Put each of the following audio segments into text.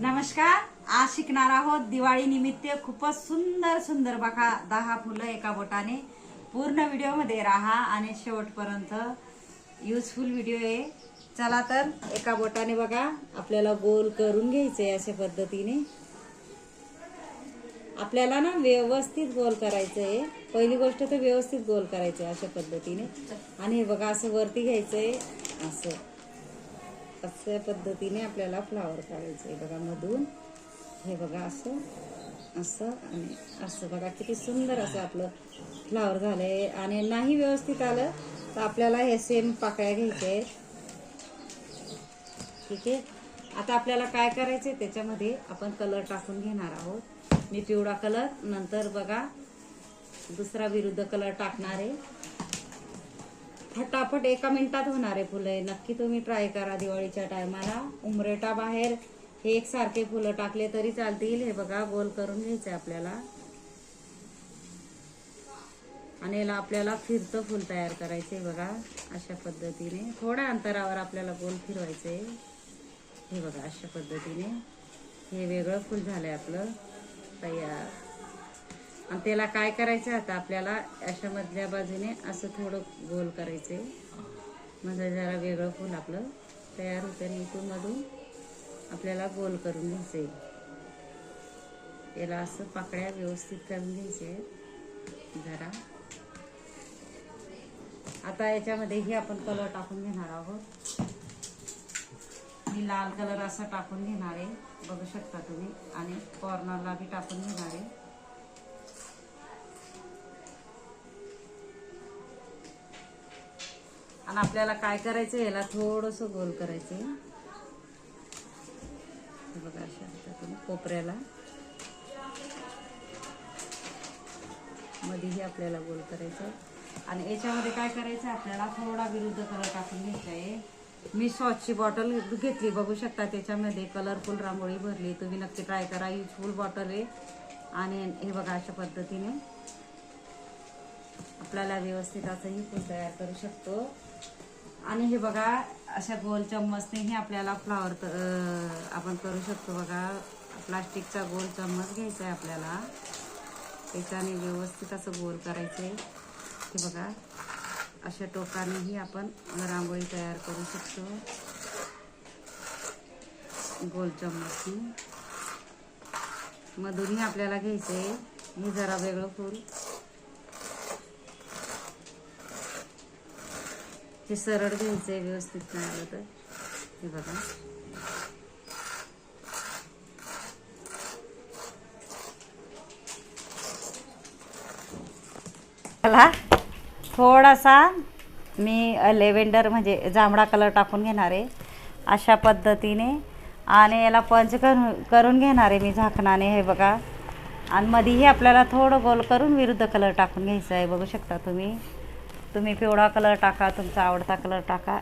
नमस्कार. आज शिकणार आहोत दिवाळी निमित्त खूपच सुंदर सुंदर बघा 10 फुलं एका बोटाने. पूर्ण व्हिडिओ मध्ये राहा आणि शेवटपर्यंत युजफुल व्हिडिओ आहे. चला तर एका बोटाने बघा आपल्याला गोल करून घ्यायचे. अशा पद्धतीने आपल्याला ना व्यवस्थित गोल करायचं आहे. पहिली गोष्ट तर व्यवस्थित गोल करायचं अशा पद्धतीने. आणि हे बघा असं वरती घ्यायचंय. अशा पद्धतीने आपल्याला फ्लावर काढायचं आहे बघा मधून. हे बघा असं असं आणि असं बघा किती सुंदर असं आपलं फ्लावर झालंय. आणि नाही व्यवस्थित आलं तर आपल्याला हे सेम पाकळ्या घ्यायच्या आहेत. ठीक आहे. आता आपल्याला काय करायचंय त्याच्यामध्ये आपण कलर टाकून घेणार आहोत. मी पिवळा कलर, नंतर बघा दुसरा विरुद्ध कलर टाकणार आहे. फटाफट 1 मिनिटात होणारे फुलं आहे. नक्की तुम्ही ट्राय करा दिवाळीच्या टायमाला. उमरेटा बाहेर हे एकसारखे फुलं टाकले तरी चालतील. हे बघा गोल करून घ्यायचं आपल्याला. आणि याला आपल्याला फिरतं फुल तयार करायचंय बघा अशा पद्धतीने. थोड्या अंतरावर आपल्याला गोल फिरवायचंय. हे बघा अशा पद्धतीने हे वेगळं फुल झालंय आपलं तयार. आणि त्याला काय करायचं आता आपल्याला अशा मधल्या बाजूने असं थोडं गोल करायचंय. म्हणजे जरा वेगळं फुल आपलं तयार होतं. इथून मधून आपल्याला गोल करून घ्यायचंय. याला असं पाकळ्या व्यवस्थित करून घ्यायचे जरा. आता याच्यामध्ये आपण कलर टाकून घेणार आहोत. मी लाल कलर असा टाकून घेणार आहे बघू शकता तुम्ही. आणि कॉर्नरला बी टाकून घेणार आहे. आणि आपल्याला काय करायचं याला थोडंसं गोल करायचंय. बघा अशा पद्धतीने कोपऱ्याला मध्येही आपल्याला गोल करायचं. आणि याच्यामध्ये काय करायचं आपल्याला थोडा विरुद्ध कलर टाकून घ्यायचा आहे. मी सॉसची बॉटल घेतली बघू शकता. त्याच्यामध्ये कलरफुल रांगोळी भरली. तुम्ही नक्की ट्राय करा. युजफुल बॉटल आहे. आणि हे बघा अशा पद्धतीने आपल्याला व्यवस्थित असंही फुल तयार करू शकतो. आणि हे बघा अशा गोल चम्मचनेही आपल्याला फ्लावर आपण करू शकतो. बघा प्लास्टिकचा गोल चम्मच घ्यायचा आहे आपल्याला. त्याच्याने व्यवस्थित असं गोल करायचं आहे. हे बघा अशा टोकानेही आपण रांगोळी तयार करू शकतो गोल चम्मचने. मधूनही आपल्याला घ्यायचं आहे. हे जरा वेगळं फूल. हे सरळ घ्यायचं आहे व्यवस्थित नाही आलं तर. हे बघा चला थोडासा मी लेव्हेंडर म्हणजे जांभळा कलर टाकून घेणार आहे अशा पद्धतीने. आणि याला पंच करून घेणार आहे मी झाकणाने. हे बघा. आणि मध्येही आपल्याला थोडं गोल करून विरुद्ध कलर टाकून घ्यायचं आहे बघू शकता तुम्ही. तुम्ही पिवळा कलर टाका, तुमचा आवडता कलर टाका.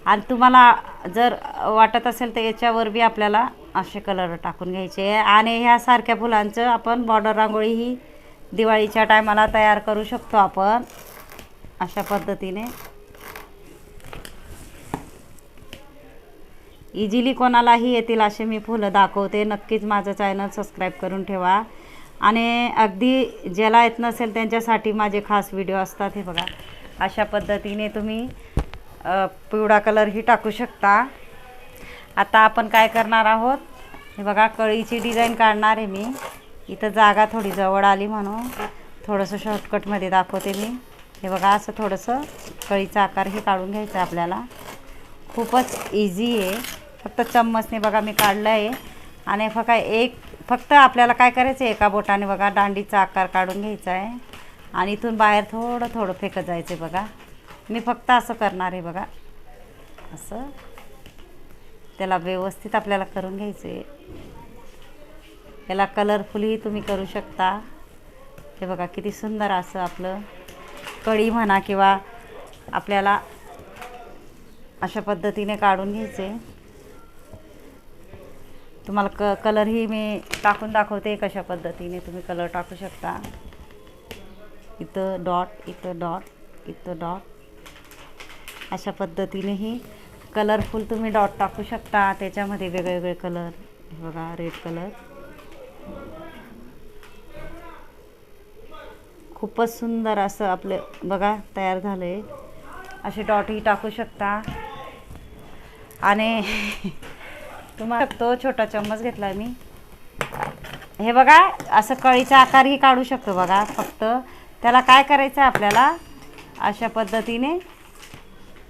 आणि तुम्हाला जर वाटत असेल तर याच्यावर बी आपल्याला असे कलर टाकून घ्यायचे. आणि ह्या सारख्या फुलांचं आपण बॉर्डर रांगोळी ही दिवाळीच्या टायमाला तयार करू शकतो आपण अशा पद्धतीने. इझिली कोणालाही येतील असे मी फुलं दाखवते. नक्कीच माझं चॅनल सबस्क्राईब करून ठेवा. आणि अगदी ज्याला येत नसेल त्यांच्यासाठी माझे खास व्हिडिओ असतात. हे बघा अशा पद्धतीने तुम्ही पिवळा कलरही टाकू शकता. आता आपण काय करणार आहोत हे बघा कळीची डिझाईन काढणार आहे मी. इथं जागा थोडी जवळ आली म्हणून थोडंसं शॉर्टकटमध्ये दाखवते मी. हे बघा असं थोडंसं कळीचा आकारही काढून घ्यायचा आपल्याला. खूपच इझी आहे. फक्त चम्मचने बघा मी काढलं आहे. आणि फक्त आपल्याला काय करायचं एका बोटाने बघा दांडीचा आकार काढून घ्यायचा आहे. आणि इथून बाहेर थोडं थोडं फेकत जायचं बघा. मी फक्त असं करणार आहे बघा असं. त्याला व्यवस्थित आपल्याला करून घ्यायचं आहे. याला कलरफुलही तुम्ही करू शकता. हे बघा किती सुंदर असं आपलं कळी म्हणा किंवा आपल्याला अशा पद्धतीने काढून घ्यायचे. तुम्हाला कलरही मी टाकून दाखवते कशा पद्धतीने तुम्ही कलर टाकू शकता. इथं डॉट, इथं डॉट, इथं डॉट अशा पद्धतीनेही कलरफुल तुम्ही डॉट टाकू शकता, त्याच्यामध्ये वेगवेगळे कलर. हे बघा रेड कलर, खूपच सुंदर असं आपलं बघा तयार झालं आहे. असे डॉटही टाकू शकता. आणि तुम्हाला तो छोटा चम्मच घेतला मी. हे बघा असं कळीचा आकारही काढू शकतो बघा. फक्त त्याला काय करायचं आहे आपल्याला, अशा पद्धतीने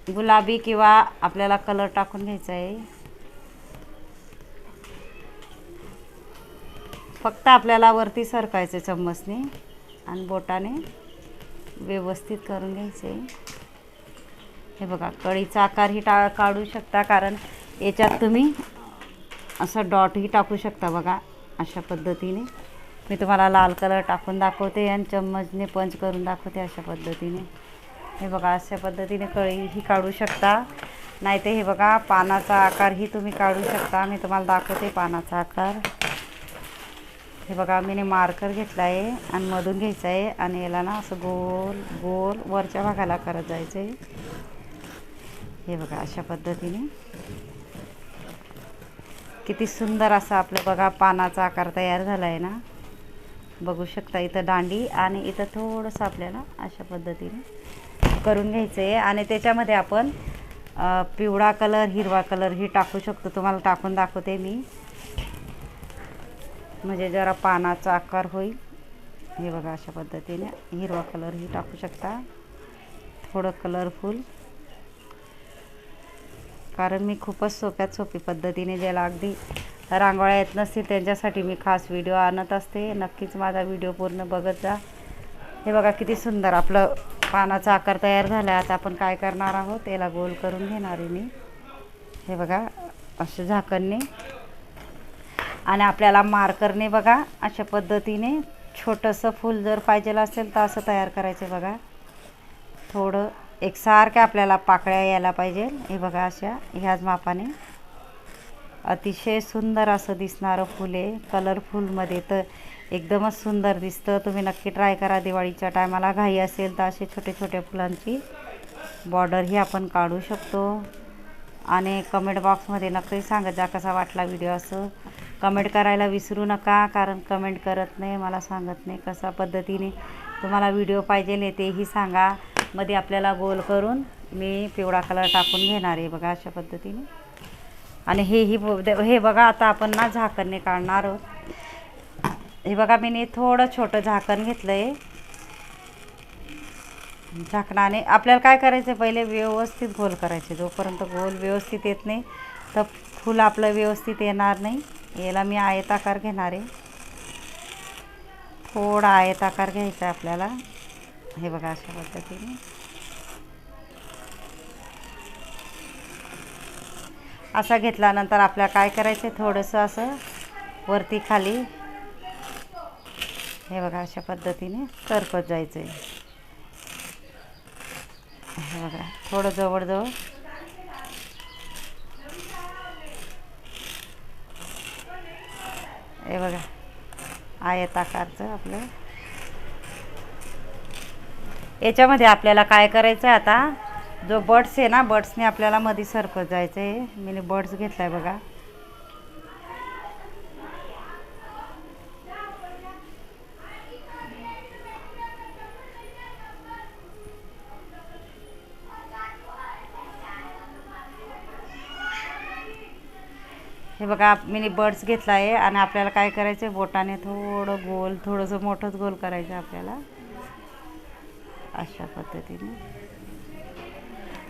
गुलाबी किंवा आपल्याला कलर टाकून घ्यायचा आहे. फक्त आपल्याला वरती सरकायचे चम्मचने आणि बोटाने व्यवस्थित करून घ्यायचे. हे बघा कळीचा आकारही काढू शकता, कारण याच्यात तुम्ही असं डॉटही टाकू शकता बघा. अशा पद्धतीने मी तुम्हाला लाल कलर टाकून दाखवते आणि चम्मचने पंच करून दाखवते अशा पद्धतीने. हे बघा अशा पद्धतीने कळीही काढू शकता. नाही तर हे बघा पानाचा आकारही तुम्ही काढू शकता. मी तुम्हाला दाखवते पानाचा आकार. हे बघा मी मार्कर घेतला आहे आणि मधून घ्यायचं आहे आणि याला ना असं गोल गोल वरच्या भागाला करत जायचं आहे. हे बघा अशा पद्धतीने किती सुंदर असा आपलं बघा पानाचा आकार तयार झाला आहे ना. बघू शकता इथं दांडी आणि इथं थोडंसं आपल्याला अशा पद्धतीने करून घ्यायचं आहे. आणि त्याच्यामध्ये आपण पिवळा कलर, हिरवा कलर ही टाकू शकतो. तुम्हाला टाकून दाखवते मी, म्हणजे जरा पानाचा आकार होईल. हे बघा अशा पद्धतीने हिरवा कलर ही टाकू शकता, थोडं कलरफुल. कारण मी खूपच सोप्यात सोपी पद्धतीने, ज्याला अगदी रांगोळ्या येत नसतील त्यांच्यासाठी मी खास व्हिडिओ आणत असते. नक्कीच माझा व्हिडिओ पूर्ण बघत जा. हे बघा किती सुंदर आपलं पानाचा आकार तयार झाला. आता आपण काय करणार आहोत, त्याला गोल करून घेणार आहे मी. हे बघा असं झाकणने आणि आपल्याला मार्करने बघा अशा पद्धतीने छोटंसं फूल जर पाहिजे असेल तर असं तयार करायचं. बघा थोडं एकसारख्या आपल्याला पाकळ्या यायला पाहिजे. हे बघा अशा ह्याच मापाने अतिशय सुंदर असं दिसणारं फूल आहे. कलरफुलमध्ये तर एकदमच सुंदर दिसतं. तुम्ही नक्की ट्राय करा. दिवाळीच्या टायमाला घाई असेल तर असे छोटे छोटे फुलांची बॉर्डरही आपण काढू शकतो. आणि कमेंट बॉक्समध्ये नक्की सांगत जा कसा वाटला व्हिडिओ. असं कमेंट करायला विसरू नका, कारण कमेंट करत नाही, मला सांगत नाही कशा पद्धतीने तुम्हाला व्हिडिओ पाहिजे तेही सांगा. मध्ये आपल्याला गोल करून मी पिवळा कलर टाकून घेणार आहे बघा अशा पद्धतीने. आणि हे बघा आता आपण ना झाकणने काढणार आहोत. हे बघा मी थोडं छोटं झाकण घेतलं आहे. झाकणाने आपल्याला काय करायचं, पहिले व्यवस्थित गोल करायचे. जोपर्यंत गोल व्यवस्थित येत नाही तर फूल आपलं व्यवस्थित येणार नाही. याला मी आयताकार घेणार आहे. थोडा आयताकार घ्यायचा आपल्याला. हे बघा अशा पद्धतीने असा घेतल्यानंतर आपल्याला काय करायचं, थोडंसं असं वरती खाली हे बघा अशा पद्धतीने सरकत जायचं आहे. हे बघा थोडं जवळजवळ हे बघा आयताकारचं आपलं. याच्यामध्ये आपल्याला काय करायचं आहे, आता जो बड्स आहे ना, बड्सने आपल्याला मध्ये सरकत जायचं आहे. मी बड्स घेतला आहे बघा. हे बघा मी बड्स घेतला आहे आणि आपल्याला काय करायचं आहे, बोटाने थोडं गोल, थोडंसं मोठंच गोल करायचं आपल्याला अशा पद्धतीने.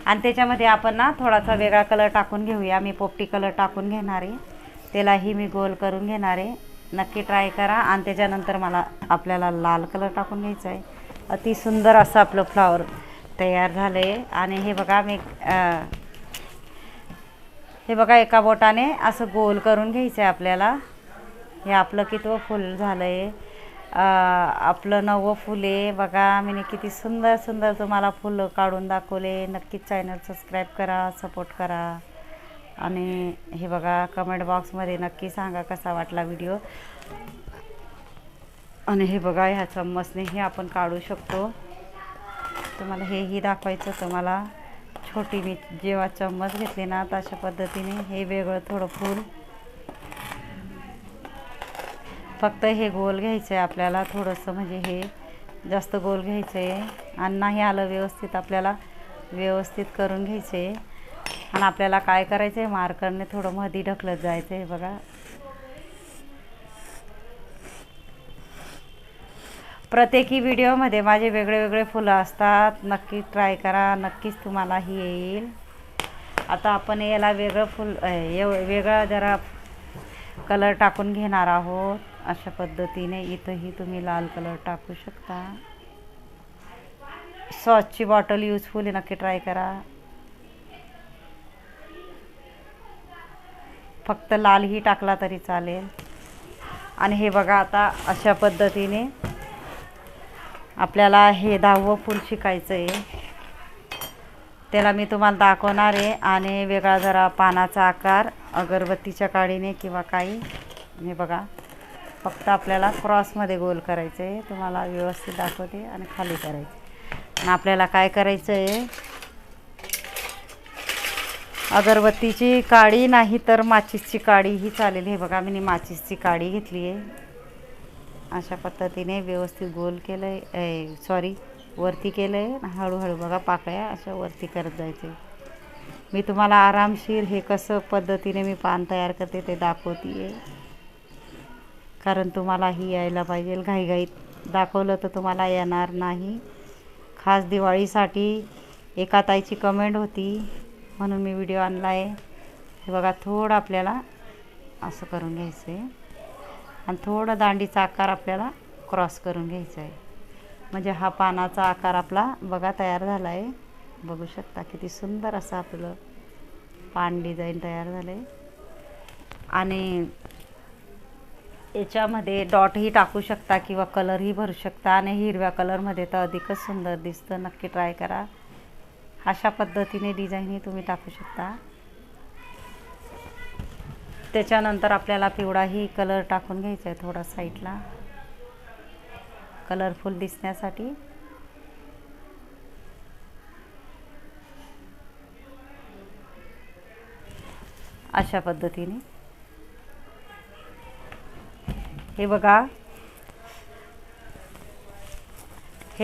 आणि त्याच्यामध्ये आपण ना थोडासा वेगळा कलर टाकून घेऊया. मी पोपटी कलर टाकून घेणार आहे. त्यालाही मी गोल करून घेणार आहे. नक्की ट्राय करा. आणि त्याच्यानंतर आपल्याला लाल कलर टाकून घ्यायचा आहे. अति सुंदर असं आपलं फ्लॉवर तयार झालं आहे. आणि हे बघा एका बोटाने असं गोल करून घ्यायचं आहे आपल्याला. हे आपलं कितवं फूल झालं आहे, आपलं 9वं फूल आहे बघा. मी किती सुंदर सुंदर तुम्हाला फुलं काढून दाखवले. नक्कीच चॅनल सबस्क्राईब करा, सपोर्ट करा. आणि हे बघा कमेंट बॉक्समध्ये नक्की सांगा कसा वाटला व्हिडिओ. आणि हे बघा ह्या चम्मचने हे आपण काढू शकतो. तुम्हाला हेही दाखवायचं, तुम्हाला छोटी मी जेव्हा चम्मच घेतली ना तर अशा पद्धतीने हे वेगळं थोडं फूल फक्त हे गोल घ्यायचं आहे आपल्याला थोडंसं, म्हणजे हे जास्त गोल घ्यायचं आहे आणि नाही आलं व्यवस्थित आपल्याला व्यवस्थित करून घ्यायचं आहे. आणि आपल्याला काय करायचं आहे, मार्करने थोडं मध्ये ढकलत जायचं आहे. बघा प्रत्येकी व्हिडिओमध्ये माझे वेगळे वेगळे फुलं असतात, नक्की ट्राय करा, नक्कीच तुम्हालाही येईल. आता आपण याला वेगळं फुल वेगळा जरा कलर टाकून घेणार आहोत. अशा पद्धतीने इथंही तुम्ही लाल कलर टाकू शकता. सॉसची बॉटल यूजफुल आहे, नक्की ट्राय करा. फक्त लालही टाकला तरी चालेल. आणि हे बघा आता अशा पद्धतीने आपल्याला हे 10वं फूल शिकायचं आहे. त्याला मी तुम्हाला दाखवणार आहे. आणि वेगळा जरा पानाचा आकार अगरबत्तीच्या काडीने किंवा काही, हे बघा फक्त आपल्याला क्रॉसमध्ये गोल करायचं आहे. तुम्हाला व्यवस्थित दाखवते आणि खाली करायचं. आणि आपल्याला काय करायचं आहे, अगरबत्तीची काडी नाही तर माचीसची काडीही चालेल. हे बघा मी माचीसची काडी घेतली आहे. अशा पद्धतीने व्यवस्थित गोल केलं आहे, वरती केलं आहे. हळूहळू बघा पाकळ्या अशा वरती करत जायचे. मी तुम्हाला आरामशीर हे कसं पद्धतीने मी पान तयार करते ते दाखवते आहे, कारण तुम्हालाही यायला पाहिजे. घाईघाईत दाखवलं तर तुम्हाला येणार नाही. खास दिवाळीसाठी एका ताईची कमेंट होती म्हणून मी व्हिडिओ आणला आहे. हे बघा थोडं आपल्याला असं करून घ्यायचं आहे आणि थोडं दांडीचा आकार आपल्याला क्रॉस करून घ्यायचा आहे. म्हणजे हा पानाचा आकार आपला बघा तयार झाला आहे. बघू शकता किती सुंदर असं आपलं पान डिझाईन तयार झालं आहे. आणि याच्यामध्ये डॉटही टाकू शकता किंवा कलरही भरू शकता. आणि हिरव्या कलरमध्ये तर अधिकच सुंदर दिसतं. नक्की ट्राय करा. अशा पद्धतीने डिझाईनही तुम्ही टाकू शकता. त्याच्यानंतर आपल्याला पिवळाही कलर टाकून घ्यायचा आहे थोडा साईडला, कलरफुल दिसण्यासाठी. अशा पद्धतीने हे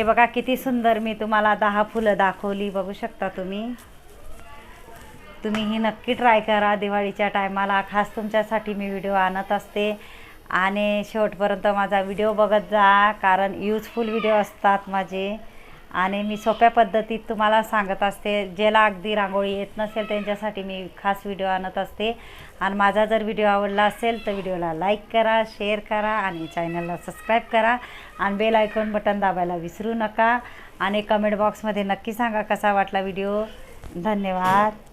बघा किती सुंदर मी तुम्हाला 10 फुलं दाखवली. बघू शकता तुम्हीही नक्की ट्राय करा. दिवाळीच्या टायमाला खास तुमच्यासाठी मी व्हिडिओ आणत असते. आणि शेवटपर्यंत माझा व्हिडिओ बघत जा, कारण यूजफुल व्हिडिओ असतात माझे. आणि मी सोप्या पद्धतीत तुम्हाला सांगत असते. ज्याला अगदी रांगोळी येत नसेल त्यांच्यासाठी मी खास व्हिडिओ आणत असते. आणि माझा जर व्हिडिओ आवडला असेल तर व्हिडिओला लाईक करा, शेअर करा आणि चॅनलला सबस्क्राईब करा. आणि बेल आयकॉन बटन दाबायला विसरू नका. आणि कमेंट बॉक्समध्ये नक्की सांगा कसा वाटला व्हिडिओ. धन्यवाद.